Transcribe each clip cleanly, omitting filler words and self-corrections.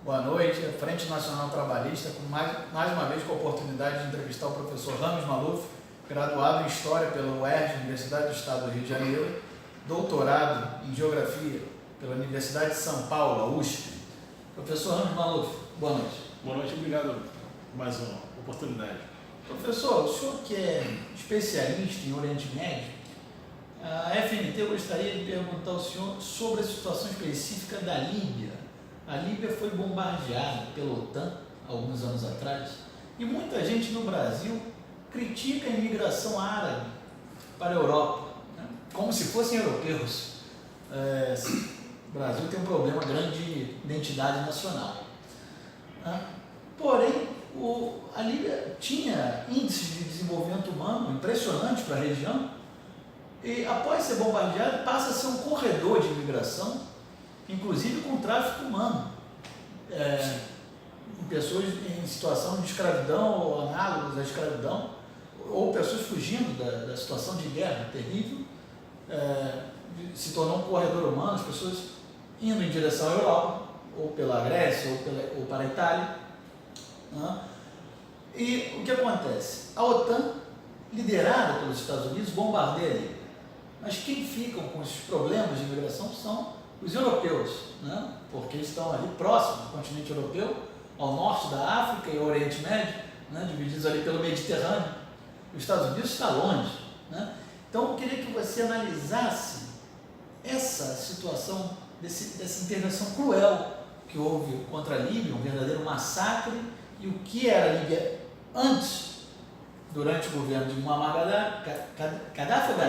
Boa noite, a Frente Nacional Trabalhista, mais uma vez com a oportunidade de entrevistar o professor Ramos Maluf, graduado em História pela UERJ, Universidade do Estado do Rio de Janeiro, doutorado em Geografia pela Universidade de São Paulo, a USP. Professor Ramos Maluf, boa noite. Boa noite, obrigado por mais uma oportunidade. Professor, o senhor que é especialista em Oriente Médio, a FNT gostaria de perguntar ao senhor sobre a situação específica da Líbia. A Líbia foi bombardeada pela OTAN alguns anos atrás e muita gente no Brasil critica a imigração árabe para a Europa, né? Como se fossem europeus. O Brasil tem um problema grande de identidade nacional. Porém, a Líbia tinha índices de desenvolvimento humano impressionantes para a região e, após ser bombardeado, passa a ser um corredor de imigração, inclusive com tráfico humano, pessoas em situação de escravidão ou análogos à escravidão, ou pessoas fugindo da situação de guerra terrível, se tornou um corredor humano, as pessoas indo em direção à Europa, ou pela Grécia, ou para a Itália. E o que acontece? A OTAN, liderada pelos Estados Unidos, bombardeia a Líbia. Mas quem ficam com esses problemas de imigração são os europeus, né? Porque estão ali próximos do continente europeu, ao norte da África e ao Oriente Médio, né? Divididos ali pelo Mediterrâneo. Os Estados Unidos está longe, né? Então eu queria que você analisasse essa situação, dessa intervenção cruel que houve contra a Líbia, um verdadeiro massacre, e o que era a Líbia antes, durante o governo de Muammar Gaddafi ou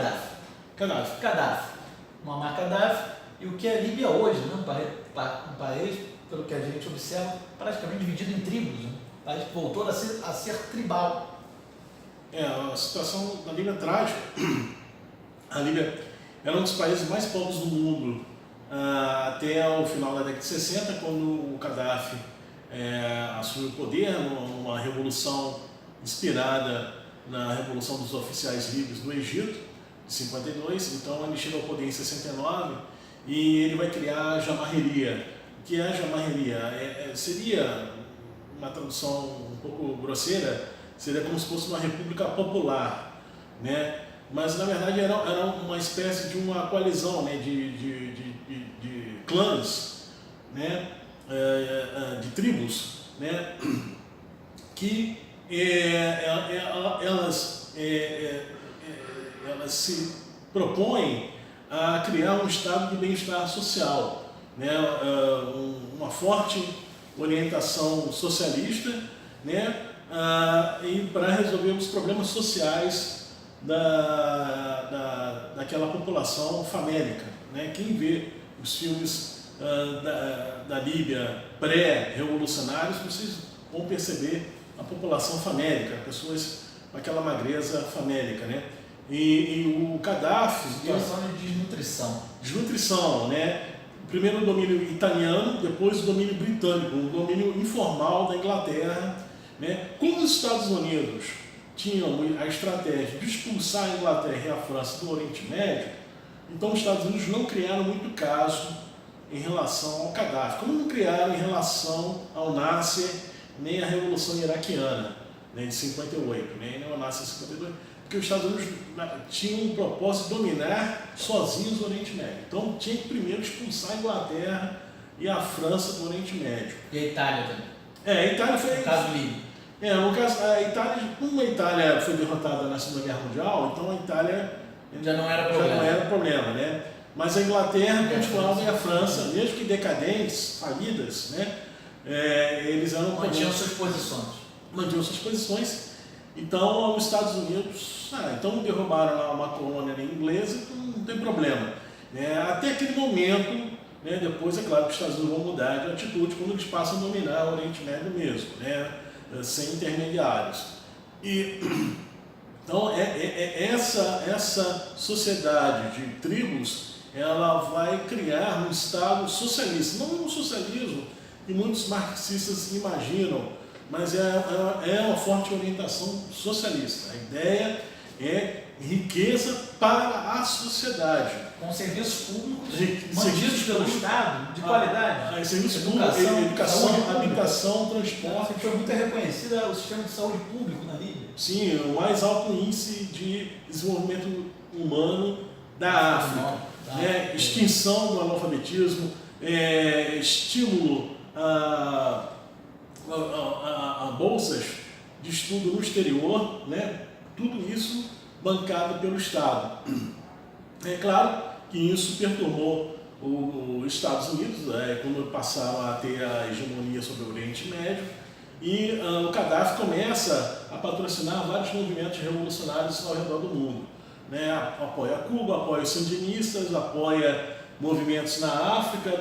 Gaddafi? Gaddafi. Muammar Gaddafi. E o que é a Líbia hoje, né? Um país, pelo que a gente observa, praticamente dividido em tribos, né? Um país que voltou a ser tribal. A situação da Líbia é trágica. A Líbia era um dos países mais pobres do mundo até o final da década de 60, quando o Gaddafi assumiu o poder, numa revolução inspirada na Revolução dos Oficiais Líbios do Egito, de 52. Então ele chega ao poder em 69 e ele vai criar a Jamahiriya. O que é a Jamahiriya? Seria uma tradução um pouco grosseira, seria como se fosse uma república popular, né? Mas na verdade era uma espécie de uma coalizão, né? de clãs, né? De tribos, né? Que elas se propõem a criar um estado de bem-estar social, né? Uma forte orientação socialista, né? E para resolver os problemas sociais daquela população famélica, né? Quem vê os filmes da Líbia pré-revolucionários, vocês vão perceber a população famélica, pessoas com aquela magreza famélica, né? E o Gaddafi... Situação de desnutrição. Desnutrição, né? Primeiro o domínio italiano, depois o domínio britânico, o domínio informal da Inglaterra, né? Como os Estados Unidos tinham a estratégia de expulsar a Inglaterra e a França do Oriente Médio, então os Estados Unidos não criaram muito caso em relação ao Gaddafi, como não criaram em relação ao Nasser, nem à Revolução Iraquiana, né, de 58, nem ao Nasser de 52, porque os Estados Unidos tinham um propósito de dominar sozinhos o Oriente Médio. Então tinha que primeiro expulsar a Inglaterra e a França do Oriente Médio. E a Itália também. A Itália foi... No caso Líbia. No caso, a Itália, como a Itália foi derrotada na Segunda Guerra Mundial, então a Itália já não era problema, né? Mas a Inglaterra continuava e a França, mesmo que decadentes, falidas, né? Eles eram... Mantinham suas posições. Então, os Estados Unidos, então derrubaram lá uma colônia inglesa, então não tem problema, né? Até aquele momento, né? Depois é claro que os Estados Unidos vão mudar de atitude quando eles passam a dominar o Oriente Médio mesmo, né? Sem intermediários. Então, essa sociedade de tribos, ela vai criar um Estado socialista, não um socialismo que muitos marxistas imaginam, mas é uma forte orientação socialista. A ideia é riqueza para a sociedade. Com serviços públicos Serviços mantidos pelo públicos, Estado, de qualidade. Serviços Educação, públicos, educação, saúde pública. habitação, transporte. Foi muito reconhecido o sistema de saúde público na Líbia. Sim, o mais alto índice de desenvolvimento humano da África. Extinção do analfabetismo, estímulo a bolsas de estudo no exterior, né? Tudo isso bancado pelo Estado. É claro que isso perturbou os Estados Unidos, quando passaram a ter a hegemonia sobre o Oriente Médio, e o Gaddafi começa a patrocinar vários movimentos revolucionários ao redor do mundo. Né? Apoia Cuba, apoia os sandinistas, apoia movimentos na África,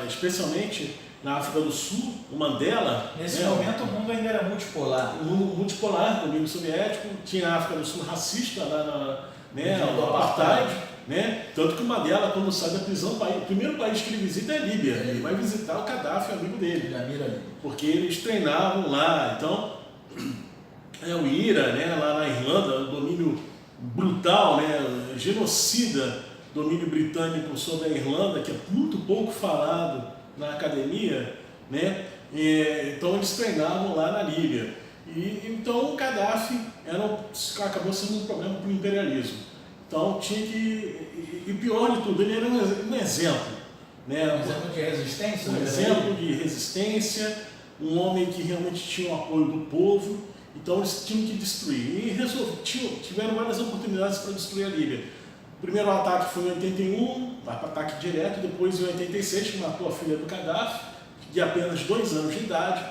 especialmente na África do Sul, o Mandela. Nesse momento o mundo ainda era multipolar. O mundo multipolar, do União Soviético, tinha a África do Sul racista, Do o apartheid, né? Tanto que o Mandela, quando sai da prisão, o primeiro país que ele visita é a Líbia. Ele vai visitar o Gaddafi, amigo dele. Porque eles treinavam lá. Então, o IRA, né, lá na Irlanda, o domínio brutal, né, genocida, domínio britânico sobre a Irlanda, que é muito pouco falado na academia, né? Então eles treinavam lá na Líbia. Então o Gaddafi acabou sendo um problema para o imperialismo. Então tinha que... E pior de tudo, ele era um exemplo. Né? Um exemplo de resistência? Um exemplo de resistência, um homem que realmente tinha o apoio do povo. Então eles tinham que destruir. E tiveram várias oportunidades para destruir a Líbia. O primeiro ataque foi em 81, ataque direto, depois em 86, que matou a filha do Gaddafi, de apenas 2 anos de idade.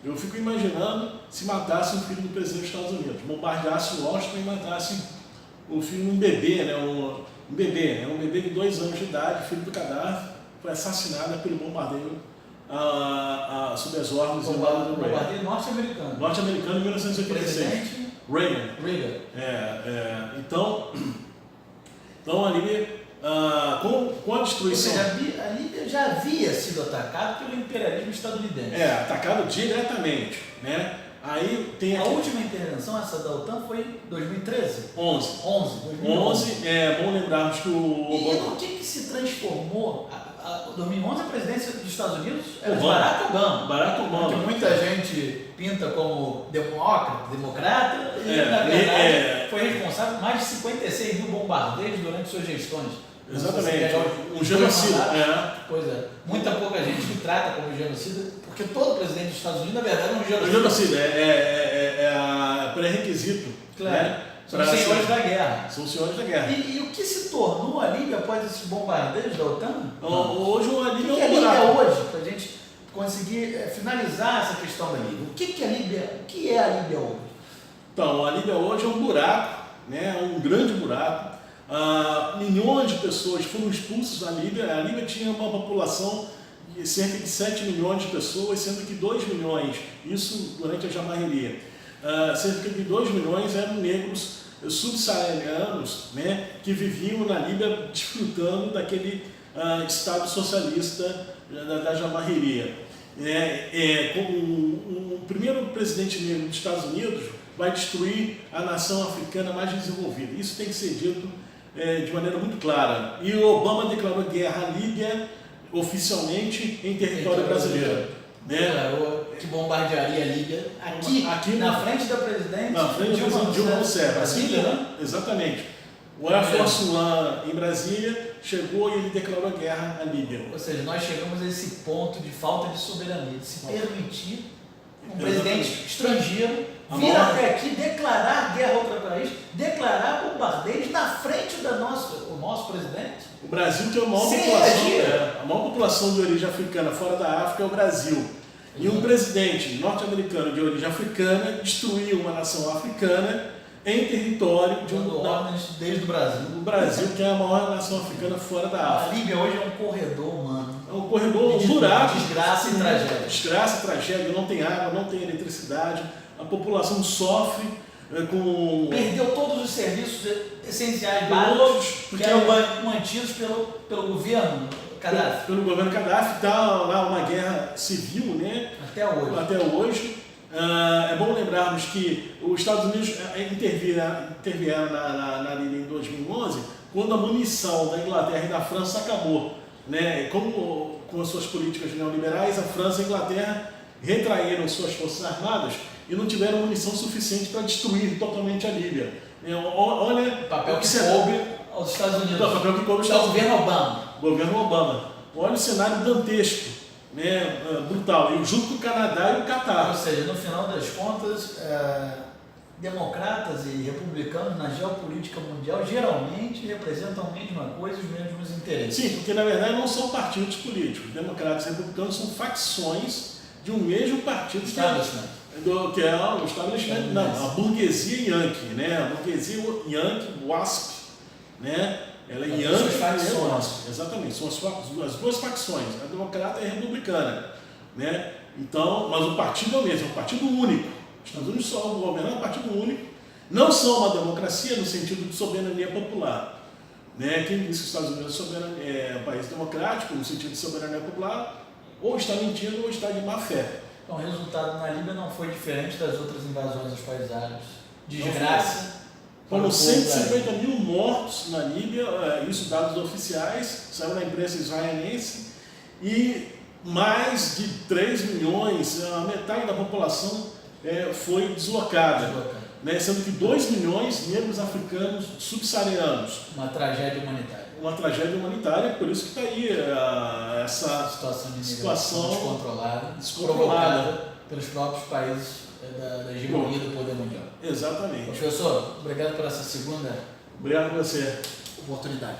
Eu fico imaginando se matasse um filho do presidente dos Estados Unidos, bombardeasse Washington e matasse o filho, um bebê, né? Um bebê de 2 anos de idade, filho do Gaddafi, foi assassinado pelo bombardeio sob as ordens do bombardeio norte-americano. Norte-americano em 1986. Presidente Reagan. Então a Líbia, com a destruição... Ou seja, a Líbia já havia sido atacada pelo imperialismo estadunidense. Atacado diretamente, né? Aí tem a última intervenção, essa da OTAN, foi em 2013? 2011. Bom lembrarmos que E no que se transformou? Em 2011 a presidência dos Estados Unidos era de Barack Obama. Que muita gente pinta como democrata, e na verdade foi responsável por mais de 56 mil bombardeios durante suas gestões. Exatamente, um genocida. Pois é, muita pouca gente que trata como genocida, porque todo presidente dos Estados Unidos, na verdade, é um genocida. O genocida é pré-requisito. Claro. Né? São senhores da guerra. São senhores da guerra. E o que se tornou a Líbia após esses bombardeios da OTAN? Hoje a Líbia o que é a Líbia hoje, para a gente conseguir finalizar essa questão da Líbia? O que é a Líbia hoje? Então, a Líbia hoje é um buraco, né? Um grande buraco. Milhões de pessoas foram expulsas da Líbia. A Líbia tinha uma população de cerca de 7 milhões de pessoas, sendo que 2 milhões, isso durante a Jamarreria, cerca de 2 milhões eram negros subsaarianos, né, que viviam na Líbia desfrutando daquele Estado socialista da Jamarreria. O primeiro presidente negro dos Estados Unidos vai destruir a nação africana mais desenvolvida. Isso tem que ser dito de maneira muito clara. E o Obama declarou guerra à Líbia oficialmente em território brasileiro. Declarou que bombardearia a Líbia aqui na frente da presidente Dilma Rousseff. Brasília, né? Exatamente. O Air Force One em Brasília chegou e ele declarou guerra à Líbia. Ou seja, nós chegamos a esse ponto de falta de soberania, de se permitir um presidente estrangeiro vir até aqui declarar guerra a outro país, declarar bombardeios na frente do nosso presidente. O Brasil tem a maior população de origem africana fora da África é o Brasil. E um presidente norte-americano de origem africana destruiu uma nação africana em território de ordens desde o Brasil. O Brasil, que é a maior nação africana fora da África. A Líbia hoje é um corredor humano. É um corredor, um buraco. Desgraça e tragédia. Desgraça e tragédia, não tem água, não tem eletricidade, a população sofre com... Perdeu todos os serviços essenciais básicos que eram mantidos pelo governo Gaddafi. Pelo governo Gaddafi, está lá uma guerra civil, né? Até hoje. É bom lembrarmos que os Estados Unidos intervieram na Líbia em 2011, quando a munição da Inglaterra e da França acabou. Né? Como com as suas políticas neoliberais, a França e a Inglaterra retraíram suas forças armadas e não tiveram munição suficiente para destruir totalmente a Líbia. Olha o papel que coube aos Estados Unidos. O papel que coube aos Estados Unidos. Governo Obama. Olha o cenário dantesco, né? Brutal, e junto com o Canadá e o Catar. Ou seja, no final das contas, democratas e republicanos na geopolítica mundial geralmente representam a mesma coisa, os mesmos interesses. Sim, porque na verdade não são partidos políticos. Democratas e republicanos são facções de um mesmo partido que é o establishment, não, a burguesia Yankee, né? A burguesia Yankee, WASP, né? Ela é Yankee e WASP. Exatamente, são as duas facções, a democrata e a republicana, né? Então, mas o partido é o mesmo, é um partido único. Os Estados Unidos são governados um partido único, não são uma democracia no sentido de soberania popular. Né? Quem diz que os Estados Unidos é um país democrático no sentido de soberania popular, ou está mentindo ou está de má fé. Então, o resultado na Líbia não foi diferente das outras invasões aos países árabes. Desgraça. Foram 150 mil mortos na Líbia, isso dados oficiais, saiu na imprensa israelense, e mais de 3 milhões, a metade da população foi deslocada, né? Sendo que 2 milhões negros africanos subsaarianos. Uma tragédia humanitária. Uma tragédia humanitária, por isso que está aí essa situação descontrolada pelos próprios países da hegemonia do poder mundial. Exatamente. Professor, obrigado por essa segunda obrigado a você. oportunidade.